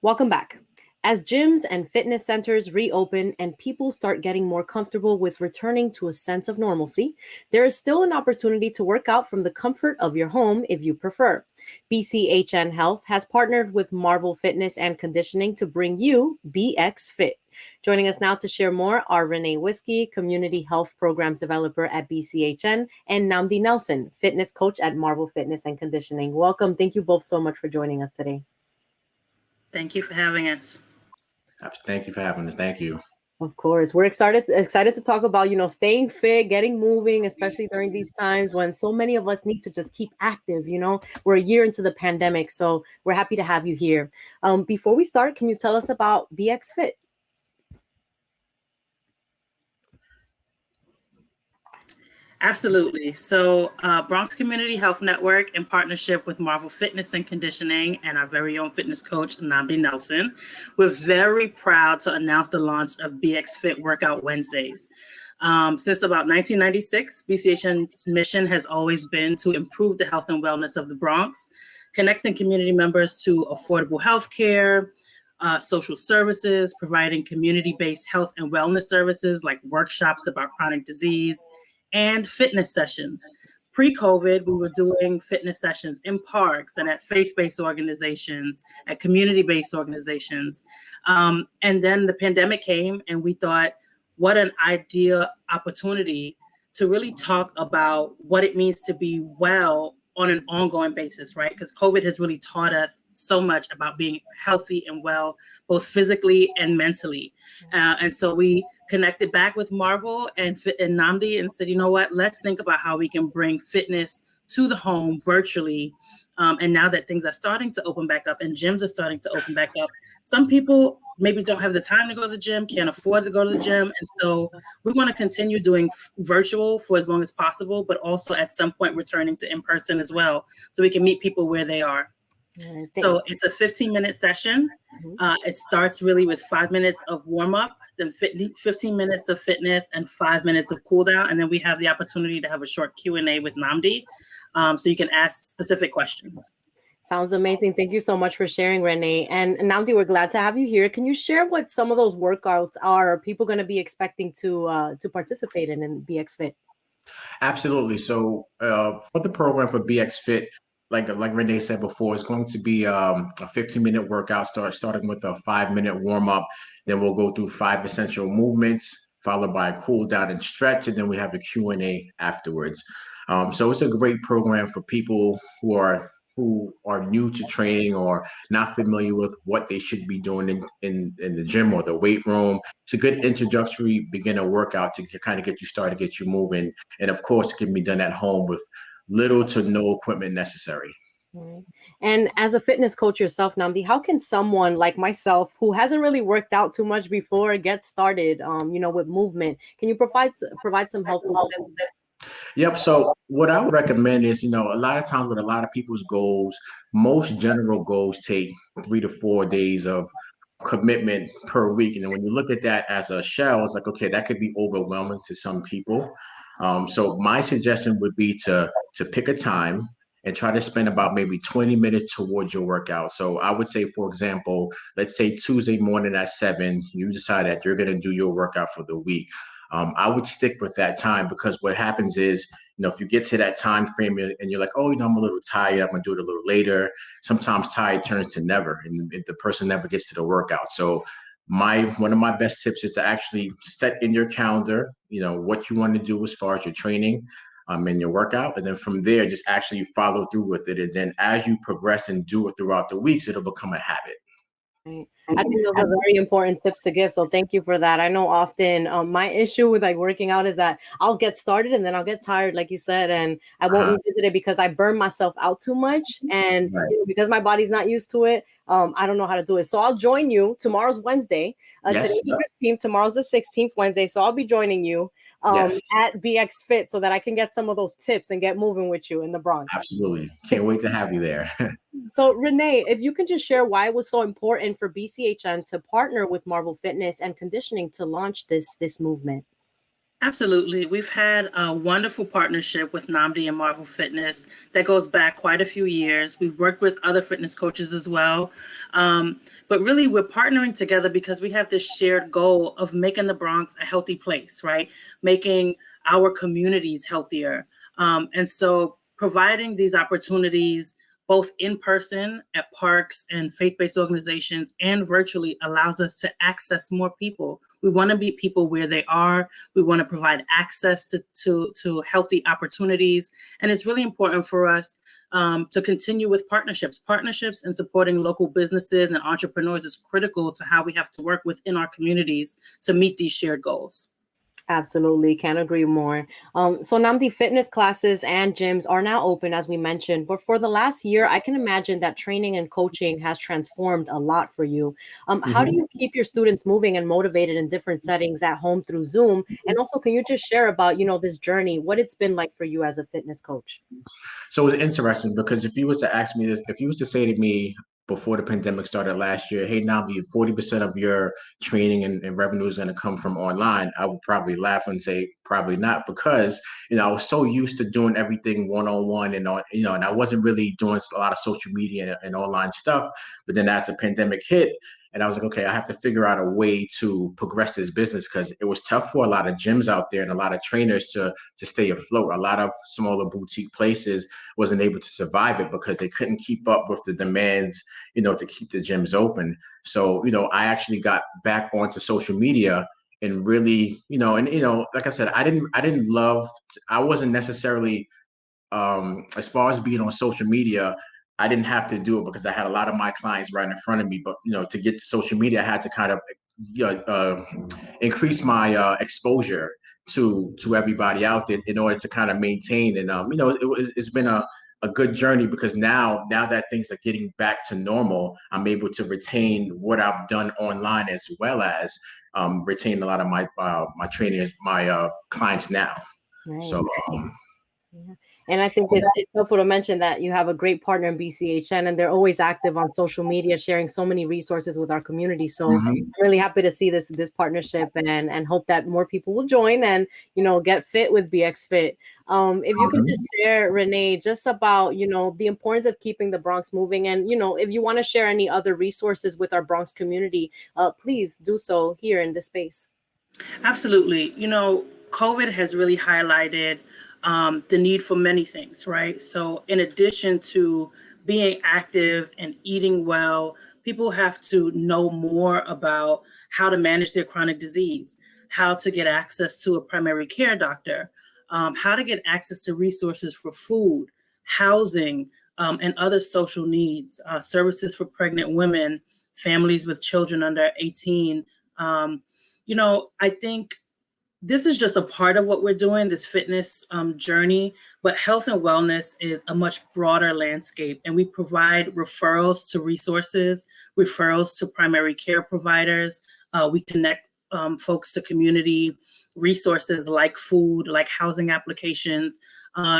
Welcome back. As gyms and fitness centers reopen and people start getting more comfortable with returning to a sense of normalcy, there is still an opportunity to work out from the comfort of your home if you prefer. BCHN Health has partnered with Marvel Fitness and Conditioning to bring you BX Fit. Joining us now to share more are Renee Whiskey, Community Health Programs Developer at BCHN, and Namdi Nelson, Fitness Coach at Marvel Fitness and Conditioning. Welcome. Thank you both so much for joining us today. Thank you for having us. Thank you for having us. Thank you. Of course. We're excited to talk about, staying fit, getting moving, especially during these times when so many of us need to just keep active. We're a year into the pandemic, so we're happy to have you here. Before we start, can you tell us about BX Fit? Absolutely. So Bronx Community Health Network, in partnership with Marvel Fitness and Conditioning and our very own fitness coach, Namdi Nelson, we're very proud to announce the launch of BX Fit Workout Wednesdays. Since about 1996, BCHN's mission has always been to improve the health and wellness of the Bronx, connecting community members to affordable health care, social services, providing community-based health and wellness services like workshops about chronic disease, and fitness sessions. Pre-COVID, we were doing fitness sessions in parks and at faith-based organizations, at community-based organizations. And then the pandemic came and we thought, what an ideal opportunity to really talk about what it means to be well on an ongoing basis, right? Because COVID has really taught us so much about being healthy and well, both physically and mentally. And so we connected back with Marvel and Namdi and said, you know what, let's think about how we can bring fitness to the home virtually. And now that things are starting to open back up and gyms are starting to open back up, some people maybe don't have the time to go to the gym, can't afford to go to the gym. And so we want to continue doing virtual for as long as possible, but also at some point returning to in-person as well, so we can meet people where they are. So it's a 15-minute session. It starts really with 5 minutes of warm-up, then 15 minutes of fitness and 5 minutes of cool down. And then we have the opportunity to have a short Q&A with Namdi. So you can ask specific questions. Sounds amazing. Thank you so much for sharing, Renee. And Namdi, we're glad to have you here. Can you share what some of those workouts are people going to be expecting to participate in BX Fit? Absolutely. So for the program for BX Fit, like Renee said before, it's going to be a 15-minute workout starting with a 5-minute warm-up. Then we'll go through 5 essential movements, followed by a cool down and stretch, and then we have a Q&A afterwards. So it's a great program for people who are new to training or not familiar with what they should be doing in the gym or the weight room. It's a good introductory beginner workout to kind of get you started, get you moving. And of course, it can be done at home with little to no equipment necessary. Right. And as a fitness coach yourself, Namdi, how can someone like myself who hasn't really worked out too much before get started, with movement? Can you provide some helpful tips? Yep. So what I would recommend is, a lot of times with a lot of people's goals, most general goals take 3 to 4 days of commitment per week. And then when you look at that as a shell, it's like, okay, that could be overwhelming to some people. So my suggestion would be to pick a time and try to spend about maybe 20 minutes towards your workout. So I would say, for example, let's say Tuesday morning at 7, you decide that you're going to do your workout for the week. I would stick with that time, because what happens is, if you get to that time frame and you're like, oh, I'm a little tired, I'm gonna do it a little later. Sometimes tired turns to never, and the person never gets to the workout. So one of my best tips is to actually set in your calendar, what you want to do as far as your training, in your workout, and then from there, just actually follow through with it. And then as you progress and do it throughout the weeks, it'll become a habit. Right. I think those are very important tips to give. So thank you for that. I know often my issue with working out is that I'll get started and then I'll get tired, like you said, and I won't revisit it because I burn myself out too much. And because my body's not used to it, I don't know how to do it. So I'll join you. Tomorrow's Wednesday. Today's the 15th. Tomorrow's the 16th Wednesday. So I'll be joining you at BX Fit so that I can get some of those tips and get moving with you in the Bronx. Absolutely. Can't wait to have you there. So Renee, if you can just share why it was so important for BCHN to partner with Marvel Fitness and Conditioning to launch this movement. Absolutely. We've had a wonderful partnership with Namdi and Marvel Fitness that goes back quite a few years. We've worked with other fitness coaches as well. But really, we're partnering together because we have this shared goal of making the Bronx a healthy place, right? Making our communities healthier. And so providing these opportunities both in person at parks and faith-based organizations and virtually allows us to access more people. We want to meet people where they are. We want to provide access to healthy opportunities. And it's really important for us to continue with partnerships. Partnerships and supporting local businesses and entrepreneurs is critical to how we have to work within our communities to meet these shared goals. Absolutely. Can't agree more. So Namdi, fitness classes and gyms are now open, as we mentioned. But for the last year, I can imagine that training and coaching has transformed a lot for you. How do you keep your students moving and motivated in different settings at home through Zoom? And also, can you just share about, this journey, what it's been like for you as a fitness coach? So it's interesting because if you was to ask me this, if you was to say to me before the pandemic started last year, hey, now 40% of your training and revenue is going to come from online, I would probably laugh and say probably not because, I was so used to doing everything one-on-one and and I wasn't really doing a lot of social media and online stuff. But then as the pandemic hit, and I was like, okay, I have to figure out a way to progress this business because it was tough for a lot of gyms out there and a lot of trainers to stay afloat. A lot of smaller boutique places wasn't able to survive it because they couldn't keep up with the demands, to keep the gyms open. So, I actually got back onto social media and really, like I said, I wasn't necessarily as far as being on social media, I didn't have to do it because I had a lot of my clients right in front of me. But to get to social media, I had to kind of increase my exposure to everybody out there in order to kind of maintain. And it's been a good journey because now that things are getting back to normal, I'm able to retain what I've done online as well as retain a lot of my trainers, my clients now. Right. So. Yeah. And I think it's helpful to mention that you have a great partner in BCHN and they're always active on social media, sharing so many resources with our community. So I'm really happy to see this partnership and hope that more people will join and, get fit with BX Fit. If you can just share, Renee, just about, the importance of keeping the Bronx moving. And, if you want to share any other resources with our Bronx community, please do so here in this space. Absolutely. COVID has really highlighted the need for many things, right? So in addition to being active and eating well, people have to know more about how to manage their chronic disease, how to get access to a primary care doctor, how to get access to resources for food, housing, and other social needs, services for pregnant women, families with children under 18. I think this is just a part of what we're doing, this fitness journey, but health and wellness is a much broader landscape. And we provide referrals to resources, referrals to primary care providers. We connect folks to community resources like food, like housing applications.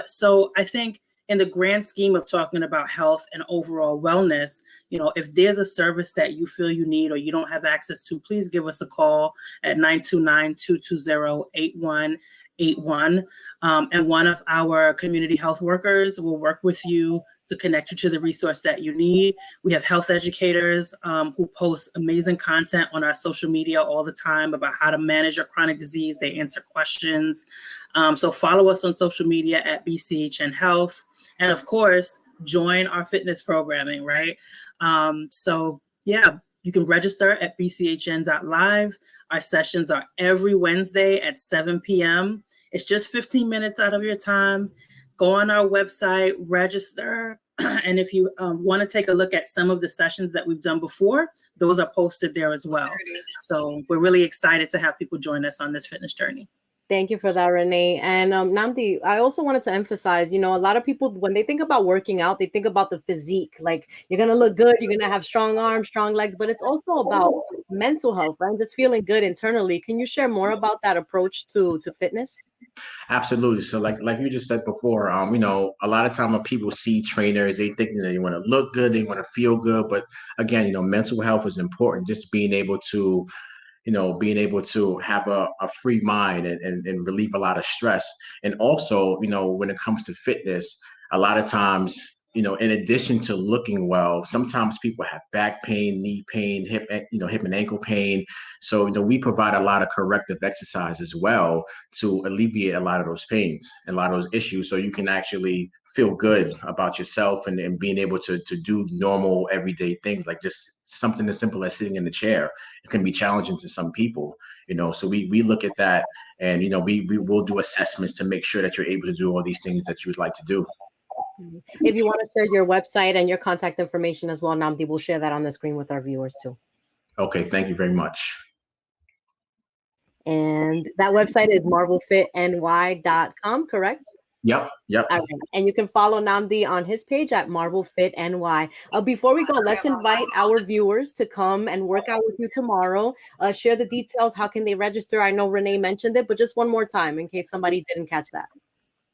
So I think in the grand scheme of talking about health and overall wellness, if there's a service that you feel you need or you don't have access to, please give us a call at 929-220-8181. And one of our community health workers will work with you to connect you to the resource that you need. We have health educators who post amazing content on our social media all the time about how to manage your chronic disease. They answer questions. So follow us on social media at BCHN Health. And of course, join our fitness programming, right? So yeah, you can register at bchn.live. Our sessions are every Wednesday at 7 p.m. It's just 15 minutes out of your time. Go on our website, register. And if you want to take a look at some of the sessions that we've done before, those are posted there as well. So we're really excited to have people join us on this fitness journey. Thank you for that, Renee. And Namdi, I also wanted to emphasize, a lot of people, when they think about working out, they think about the physique. Like, you're going to look good, you're going to have strong arms, strong legs, but it's also about mental health, right? Just feeling good internally. Can you share more about that approach to fitness? Absolutely. So like you just said before, a lot of time when people see trainers, they think that they want to look good, they want to feel good. But again, mental health is important. Just being able to being able to have a free mind and relieve a lot of stress. And also, when it comes to fitness, a lot of times, in addition to looking well, sometimes people have back pain, knee pain, hip and ankle pain. So, we provide a lot of corrective exercise as well to alleviate a lot of those pains and a lot of those issues. So you can actually feel good about yourself and being able to do normal everyday things, like just something as simple as sitting in the chair. It can be challenging to some people, so we look at that, and we will do assessments to make sure that you're able to do all these things that you would like to do. If you want to share your website and your contact information as well, Namdi, we'll share that on the screen with our viewers too. Okay, thank you very much. And that website is marvelfitny.com, correct? Yep. All right. And you can follow Namdi on his page at marvelfitny. Before we go, let's invite our viewers to come and work out with you tomorrow. Share the details. How can they register? I know Renee mentioned it, but just one more time in case somebody didn't catch that.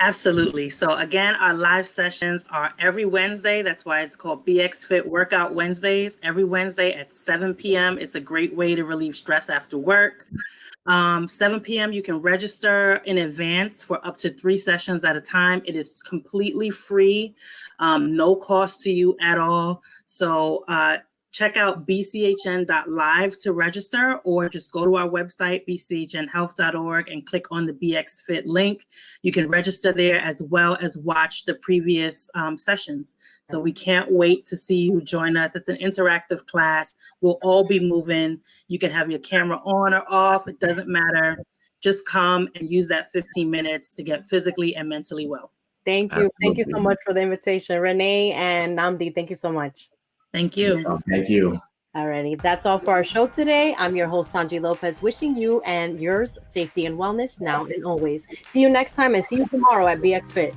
Absolutely. So again, our live sessions are every Wednesday. That's why it's called BX Fit Workout Wednesdays. Every Wednesday at 7 p.m. It's a great way to relieve stress after work. 7 p.m. you can register in advance for up to 3 sessions at a time. It is completely free, no cost to you at all. So check out bchn.live to register, or just go to our website, bchnhealth.org, and click on the BX Fit link. You can register there as well as watch the previous sessions. So we can't wait to see you join us. It's an interactive class. We'll all be moving. You can have your camera on or off. It doesn't matter. Just come and use that 15 minutes to get physically and mentally well. Thank you. Absolutely. Thank you so much for the invitation. Renee and Namdi, thank you so much. Thank you. Thank you. Alrighty, that's all for our show today. I'm your host, Sonyi Lopez, wishing you and yours safety and wellness now and always. See you next time, and see you tomorrow at BX Fit.